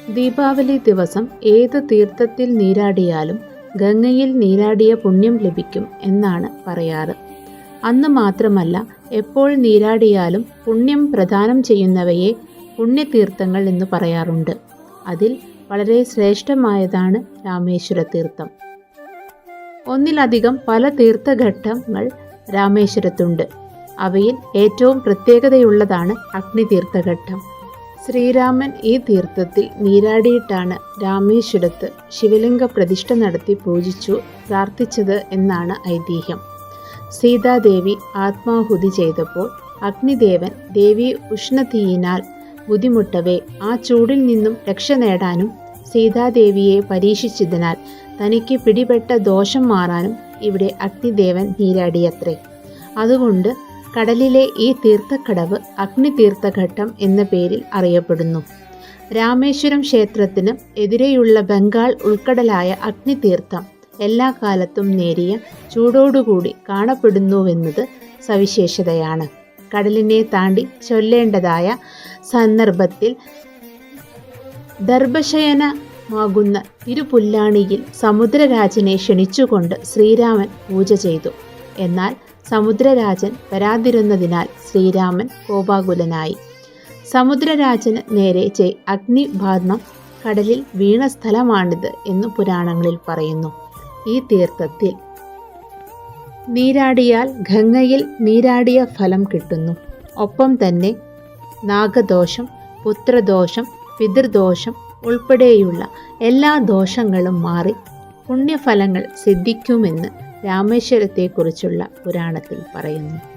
ദീപാവലി ദിവസം ഏത് തീർത്ഥത്തിൽ നീരാടിയാലും ഗംഗയിൽ നീരാടിയ പുണ്യം ലഭിക്കും എന്നാണ് പറയാറ്. അന്ന് മാത്രമല്ല, എപ്പോൾ നീരാടിയാലും പുണ്യം പ്രദാനം ചെയ്യുന്നവയെ പുണ്യതീർത്ഥങ്ങൾ എന്ന് പറയാറുണ്ട്. അതിൽ വളരെ ശ്രേഷ്ഠമായതാണ് രാമേശ്വര തീർത്ഥം. ഒന്നിലധികം പല തീർത്ഥഘട്ടങ്ങൾ രാമേശ്വരത്തുണ്ട്. അവയിൽ ഏറ്റവും പ്രത്യേകതയുള്ളതാണ് അഗ്നിതീർത്ഥഘട്ടം. ശ്രീരാമൻ ഈ തീർത്ഥത്തിൽ നീരാടിയിട്ടാണ് രാമേശ്വരത്ത് ശിവലിംഗ പ്രതിഷ്ഠ നടത്തി പൂജിച്ചു പ്രാർത്ഥിച്ചത് എന്നാണ് ഐതിഹ്യം. സീതാദേവി ആത്മാഹുതി ചെയ്തപ്പോൾ അഗ്നിദേവൻ ദേവി ഉഷ്ണതീയിനാൽ ബുദ്ധിമുട്ടവേ ആ ചൂടിൽ നിന്നും രക്ഷ നേടാനും സീതാദേവിയെ പരീക്ഷിച്ചതിനാൽ തനിക്ക് പിടിപെട്ട ദോഷം മാറാനും ഇവിടെ അഗ്നിദേവൻ നീരാടിയത്രേ. അതുകൊണ്ട് കടലിലെ ഈ തീർത്ഥക്കടവ് അഗ്നിതീർത്ഥഘട്ടം എന്ന പേരിൽ അറിയപ്പെടുന്നു. രാമേശ്വരം ക്ഷേത്രത്തിന് എതിരെയുള്ള ബംഗാൾ ഉൾക്കടലായ അഗ്നിതീർത്ഥം എല്ലാ കാലത്തും നേരിയ ചൂടോടുകൂടി കാണപ്പെടുന്നുവെന്നത് സവിശേഷതയാണ്. കടലിനെ താണ്ടി ചൊല്ലേണ്ടതായ സന്ദർഭത്തിൽ ദർഭശയനമാകുന്ന തിരുപുല്ലാണിയിൽ സമുദ്രരാജനെ ക്ഷണിച്ചുകൊണ്ട് ശ്രീരാമൻ പൂജ ചെയ്തു. എന്നാൽ സമുദ്രരാജൻ വരാതിരുന്നതിനാൽ ശ്രീരാമൻ കോപാകുലനായി. സമുദ്രരാജന് നേരെ അഗ്നിബാണം കടലിൽ വീണ സ്ഥലമാണിത് എന്ന് പുരാണങ്ങളിൽ പറയുന്നു. ഈ തീർത്ഥത്തിൽ നീരാടിയാൽ ഗംഗയിൽ നീരാടിയ ഫലം കിട്ടുന്നു. ഒപ്പം തന്നെ നാഗദോഷം, പുത്രദോഷം, പിതൃദോഷം ഉൾപ്പെടെയുള്ള എല്ലാ ദോഷങ്ങളും മാറി പുണ്യഫലങ്ങൾ സിദ്ധിക്കുമെന്ന് രാമേശ്വരത്തെക്കുറിച്ചുള്ള പുരാണത്തിൽ പറയുന്നു.